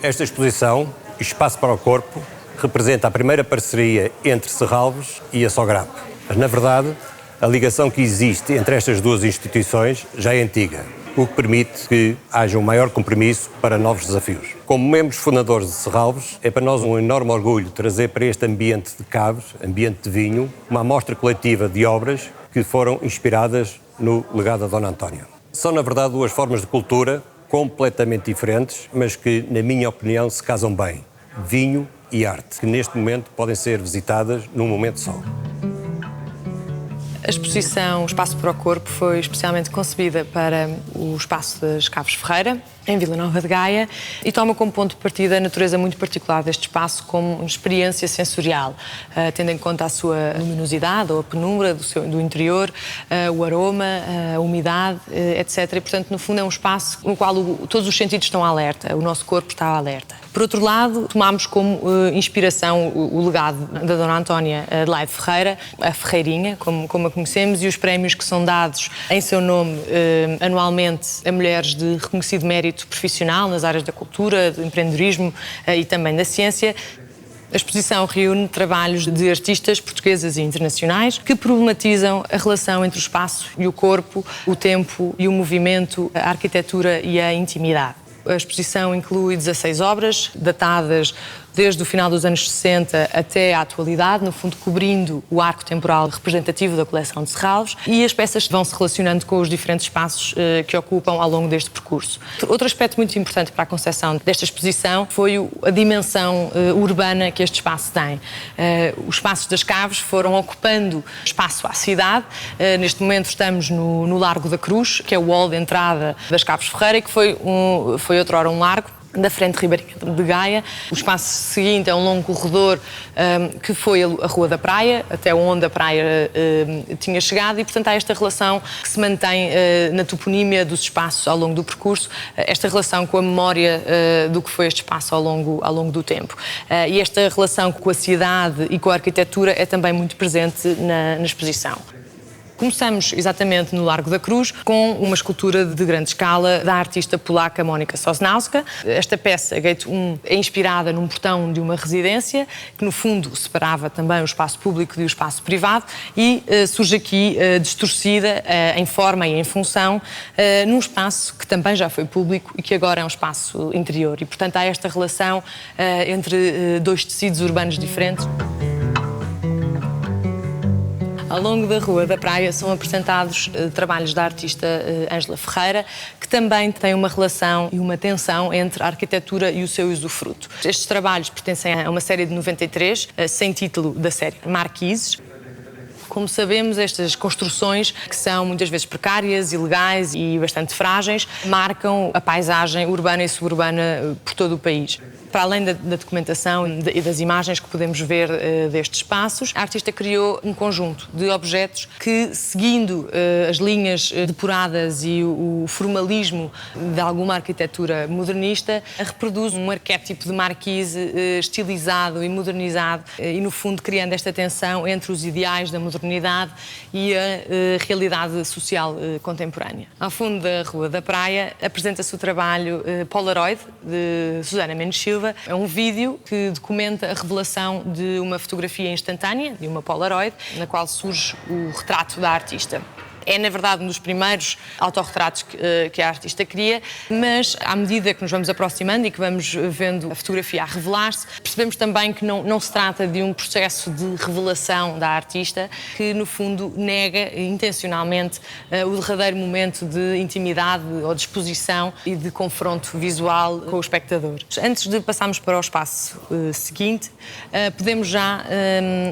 Esta exposição, Espaço para o Corpo, representa a primeira parceria entre Serralves e a SOGRAP. Mas, na verdade, a ligação que existe entre estas duas instituições já é antiga, o que permite que haja um maior compromisso para novos desafios. Como membros fundadores de Serralves, é para nós um enorme orgulho trazer para este ambiente de caves, ambiente de vinho, uma amostra coletiva de obras que foram inspiradas no legado da Dona Antónia. São, na verdade, duas formas de cultura completamente diferentes, mas que, na minha opinião, se casam bem. Vinho e arte, que neste momento podem ser visitadas num momento só. A exposição Espaço para o Corpo foi especialmente concebida para o espaço das Caves Ferreira, em Vila Nova de Gaia, e toma como ponto de partida a natureza muito particular deste espaço como uma experiência sensorial, tendo em conta a sua luminosidade ou a penumbra do interior, o aroma, a umidade, etc. E, portanto, no fundo é um espaço no qual todos os sentidos estão alerta, o nosso corpo está alerta. Por outro lado, tomámos como inspiração o legado da Dona Antónia Adelaide Ferreira, a Ferreirinha, como a conhecemos, e os prémios que são dados em seu nome anualmente a mulheres de reconhecido mérito profissional nas áreas da cultura, do empreendedorismo e também da ciência. A exposição reúne trabalhos de artistas portuguesas e internacionais que problematizam a relação entre o espaço e o corpo, o tempo e o movimento, a arquitetura e a intimidade. A exposição inclui 16 obras, datadas desde o final dos anos 60 até à atualidade, no fundo cobrindo o arco temporal representativo da coleção de Serralves, e as peças vão se relacionando com os diferentes espaços que ocupam ao longo deste percurso. Outro aspecto muito importante para a concepção desta exposição foi a dimensão urbana que este espaço tem. Os espaços das caves foram ocupando espaço à cidade. Neste momento estamos no Largo da Cruz, que é o hall de entrada das Caves Ferreira, que foi outrora um largo da frente ribeirinha de Gaia. O espaço seguinte é um longo corredor que foi a Rua da Praia, até onde a praia tinha chegado, e, portanto, há esta relação que se mantém na toponímia dos espaços ao longo do percurso, esta relação com a memória do que foi este espaço ao longo do tempo. E esta relação com a cidade e com a arquitetura é também muito presente na exposição. Começamos exatamente no Largo da Cruz com uma escultura de grande escala da artista polaca Monika Sosnowska. Esta peça, Gate 1, é inspirada num portão de uma residência que, no fundo, separava também o espaço público do espaço privado e surge aqui distorcida em forma e em função num espaço que também já foi público e que agora é um espaço interior. E, portanto, há esta relação entre dois tecidos urbanos diferentes. Ao longo da Rua da Praia são apresentados trabalhos da artista Ângela Ferreira, que também tem uma relação e uma tensão entre a arquitetura e o seu usufruto. Estes trabalhos pertencem a uma série de 93, sem título da série Marquises. Como sabemos, estas construções, que são muitas vezes precárias, ilegais e bastante frágeis, marcam a paisagem urbana e suburbana por todo o país. Para além da documentação e das imagens que podemos ver destes espaços, a artista criou um conjunto de objetos que, seguindo as linhas depuradas e o formalismo de alguma arquitetura modernista, reproduz um arquétipo de marquise estilizado e modernizado e, no fundo, criando esta tensão entre os ideais da modernidade e a realidade social contemporânea. Ao fundo da Rua da Praia apresenta-se o trabalho Polaroid, de Susana Mendes Silva. É um vídeo que documenta a revelação de uma fotografia instantânea, de uma Polaroid, na qual surge o retrato da artista. É, na verdade, um dos primeiros autorretratos que a artista cria, mas à medida que nos vamos aproximando e que vamos vendo a fotografia a revelar-se, percebemos também que não se trata de um processo de revelação da artista que, no fundo, nega intencionalmente o derradeiro momento de intimidade ou de exposição e de confronto visual com o espectador. Antes de passarmos para o espaço seguinte, podemos já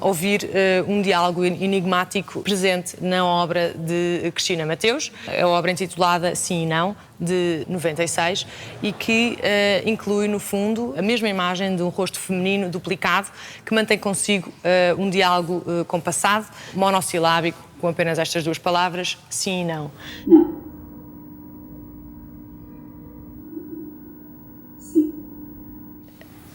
ouvir um diálogo enigmático presente na obra de Cristina Mateus, a obra intitulada Sim e Não, de 96, e que inclui, no fundo, a mesma imagem de um rosto feminino duplicado que mantém consigo um diálogo compassado, monossilábico, com apenas estas duas palavras, sim e não. Não. Sim.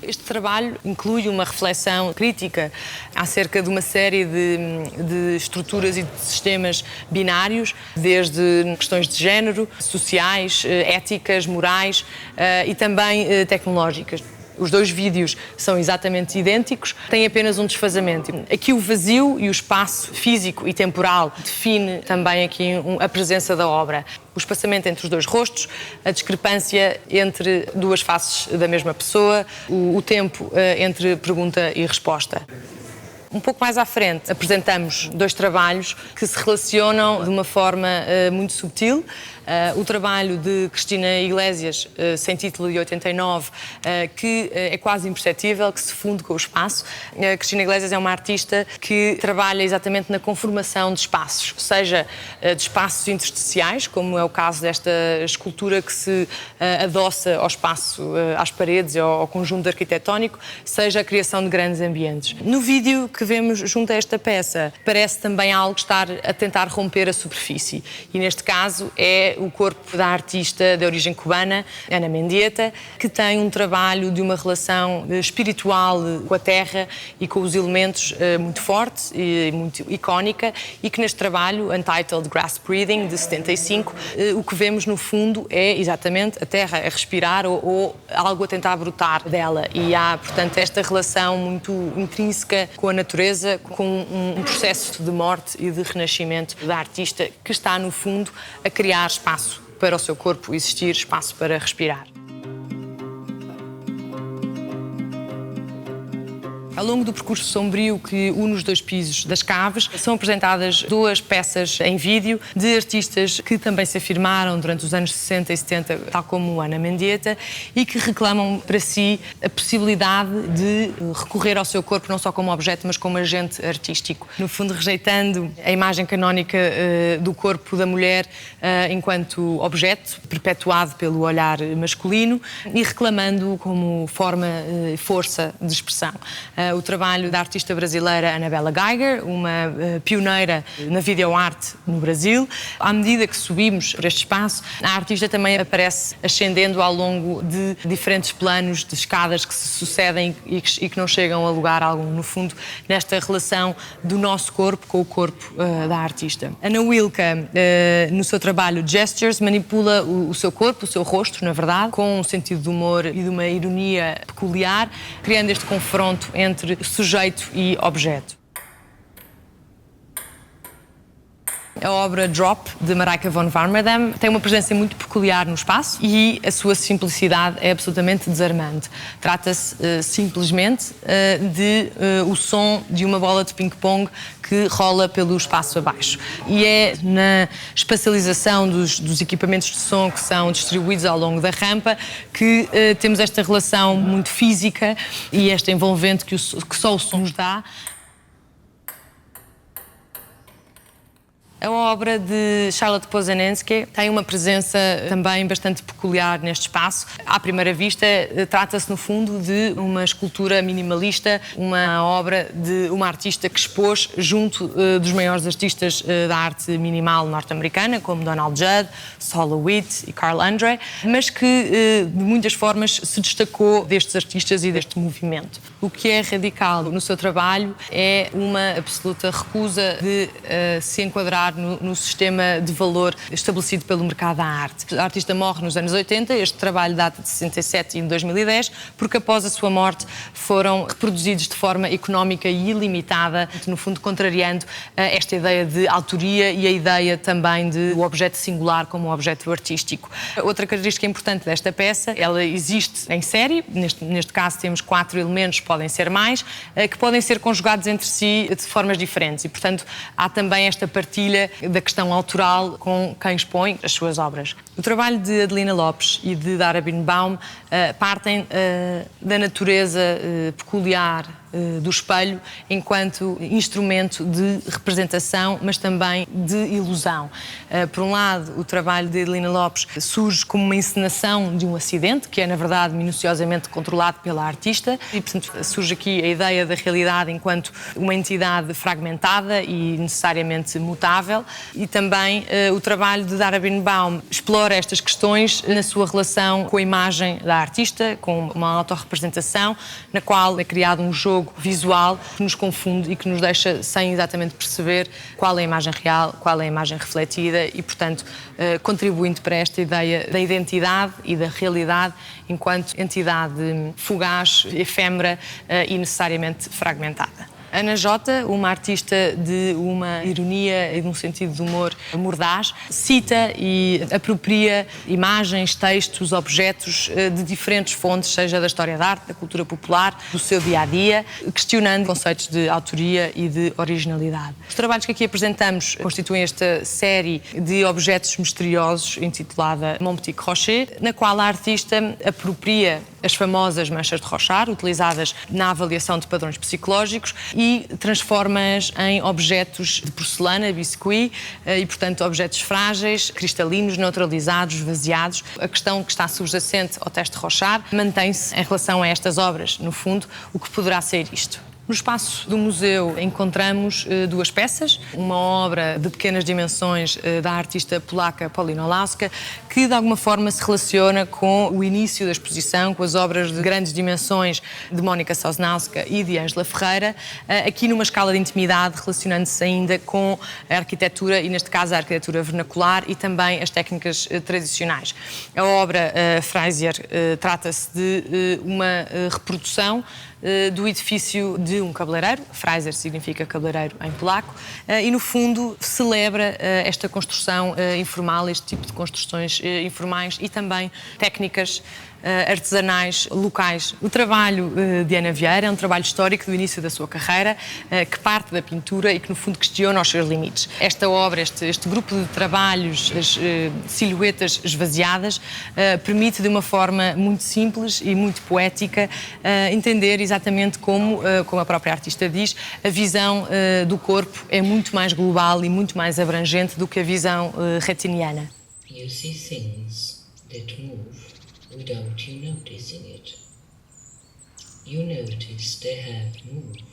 Este trabalho inclui uma reflexão crítica acerca de uma série de estruturas e de sistemas binários, desde questões de género, sociais, éticas, morais e também tecnológicas. Os dois vídeos são exatamente idênticos, têm apenas um desfazamento. Aqui o vazio e o espaço físico e temporal define também aqui a presença da obra. O espaçamento entre os dois rostos, a discrepância entre duas faces da mesma pessoa, o tempo entre pergunta e resposta. Um pouco mais à frente, apresentamos dois trabalhos que se relacionam de uma forma muito subtil. O trabalho de Cristina Iglesias, sem título, de 89, que é quase imperceptível, que se funde com o espaço. Cristina Iglesias é uma artista que trabalha exatamente na conformação de espaços, seja de espaços intersticiais, como é o caso desta escultura que se adoça ao espaço, às paredes, ao conjunto arquitetónico, seja a criação de grandes ambientes. No vídeo que vemos junto a esta peça, parece também algo estar a tentar romper a superfície. E neste caso é o corpo da artista de origem cubana, Ana Mendieta, que tem um trabalho de uma relação espiritual com a terra e com os elementos muito forte e muito icónica, e que neste trabalho, Untitled Grass Breathing, de 75, o que vemos no fundo é exatamente a terra a respirar ou algo a tentar brotar dela. E há, portanto, esta relação muito intrínseca com a natureza, com um processo de morte e de renascimento da artista, que está, no fundo, a criar espaço para o seu corpo existir, espaço para respirar. Ao longo do percurso sombrio que une os dois pisos das caves, são apresentadas duas peças em vídeo de artistas que também se afirmaram durante os anos 60 e 70, tal como Ana Mendieta, e que reclamam para si a possibilidade de recorrer ao seu corpo não só como objeto, mas como agente artístico. No fundo, rejeitando a imagem canónica do corpo da mulher enquanto objeto, perpetuado pelo olhar masculino, e reclamando como forma e força de expressão. O trabalho da artista brasileira Anabela Geiger, uma pioneira na videoarte no Brasil. À medida que subimos por este espaço, a artista também aparece ascendendo ao longo de diferentes planos de escadas que se sucedem e que não chegam a lugar algum, no fundo, nesta relação do nosso corpo com o corpo da artista. Ana Wilka, no seu trabalho Gestures, manipula o seu corpo, o seu rosto, na verdade, com um sentido de humor e de uma ironia peculiar, criando este confronto entre sujeito e objeto. A obra Drop, de Marijke van Warmerdam, tem uma presença muito peculiar no espaço e a sua simplicidade é absolutamente desarmante. Trata-se simplesmente de o som de uma bola de ping-pong que rola pelo espaço abaixo. E é na espacialização dos equipamentos de som que são distribuídos ao longo da rampa que temos esta relação muito física e esta envolvente que só o som nos dá. A obra de Charlotte Posenenske tem uma presença também bastante peculiar neste espaço. À primeira vista, trata-se, no fundo, de uma escultura minimalista, uma obra de uma artista que expôs junto dos maiores artistas da arte minimal norte-americana, como Donald Judd, Sol LeWitt e Carl Andre, mas que, de muitas formas, se destacou destes artistas e deste movimento. O que é radical no seu trabalho é uma absoluta recusa de se enquadrar no sistema de valor estabelecido pelo mercado da arte. A artista morre nos anos 80, este trabalho data de 67 e de 2010, porque após a sua morte foram reproduzidos de forma económica e ilimitada, no fundo contrariando esta ideia de autoria e a ideia também de o objeto singular como objeto artístico. Outra característica importante desta peça, ela existe em série, neste caso temos 4 elementos, podem ser mais, que podem ser conjugados entre si de formas diferentes e, portanto, há também esta partilha da questão autoral com quem expõe as suas obras. O trabalho de Adelina Lopes e de Dara Birnbaum partem da natureza peculiar do espelho enquanto instrumento de representação, mas também de ilusão. Por um lado, o trabalho de Edelina Lopes surge como uma encenação de um acidente, que é, na verdade, minuciosamente controlado pela artista, e, portanto, surge aqui a ideia da realidade enquanto uma entidade fragmentada e necessariamente mutável, e também o trabalho de Dara Birnbaum explora estas questões na sua relação com a imagem da artista, com uma autorrepresentação, na qual é criado um jogo visual que nos confunde e que nos deixa sem exatamente perceber qual é a imagem real, qual é a imagem refletida e, portanto, contribuindo para esta ideia da identidade e da realidade enquanto entidade fugaz, efêmera e necessariamente fragmentada. Ana Jota, uma artista de uma ironia e de um sentido de humor mordaz, cita e apropria imagens, textos, objetos de diferentes fontes, seja da história da arte, da cultura popular, do seu dia-a-dia, questionando conceitos de autoria e de originalidade. Os trabalhos que aqui apresentamos constituem esta série de objetos misteriosos, intitulada Mon Petit Crochet, na qual a artista apropria as famosas manchas de Rorschach, utilizadas na avaliação de padrões psicológicos, e transforma-as em objetos de porcelana, biscuit, e, portanto, objetos frágeis, cristalinos, neutralizados, esvaziados. A questão que está subjacente ao teste de Rorschach mantém-se em relação a estas obras. No fundo, o que poderá ser isto? No espaço do museu encontramos duas peças, uma obra de pequenas dimensões da artista polaca Paulina Olauska, que de alguma forma se relaciona com o início da exposição, com as obras de grandes dimensões de Mónica Sosnowska e de Ângela Ferreira, aqui numa escala de intimidade, relacionando-se ainda com a arquitetura, e neste caso a arquitetura vernacular e também as técnicas tradicionais. A obra Fraisier trata-se de uma reprodução do edifício de um cabeleireiro. Fraisier significa cabeleireiro em polaco, e no fundo celebra esta construção informal, este tipo de construções informais e também técnicas artesanais locais. O trabalho de Ana Vieira é um trabalho histórico do início da sua carreira, que parte da pintura e que, no fundo, questiona os seus limites. Esta obra, este grupo de trabalhos, as silhuetas esvaziadas, permite, de uma forma muito simples e muito poética, entender exatamente como a própria artista diz, a visão do corpo é muito mais global e muito mais abrangente do que a visão retiniana. You see things that move without you noticing it. You notice they have moved.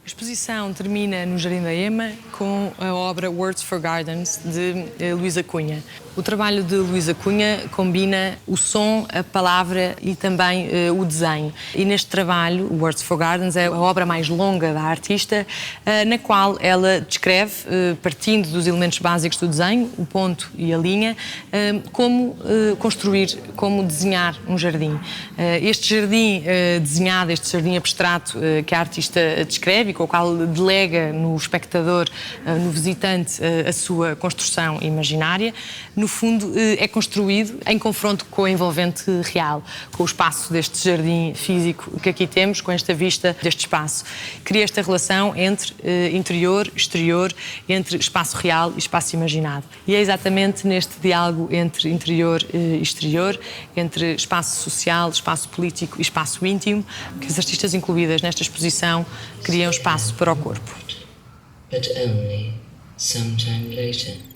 A exposição termina no Jardim da Ema com a obra Words for Gardens, de Luísa Cunha. O trabalho de Luísa Cunha combina o som, a palavra e também o desenho. E neste trabalho, Words for Gardens, é a obra mais longa da artista, na qual ela descreve, partindo dos elementos básicos do desenho, o ponto e a linha, como construir, como desenhar um jardim. Este jardim desenhado, este jardim abstrato que a artista descreve e com o qual delega no espectador, no visitante, a sua construção imaginária, no fundo, é construído em confronto com a envolvente real, com o espaço deste jardim físico que aqui temos, com esta vista deste espaço. Cria esta relação entre interior, exterior, entre espaço real e espaço imaginado. E é exatamente neste diálogo entre interior e exterior, entre espaço social, espaço político e espaço íntimo, que as artistas incluídas nesta exposição criam espaço para o corpo. But only sometime later.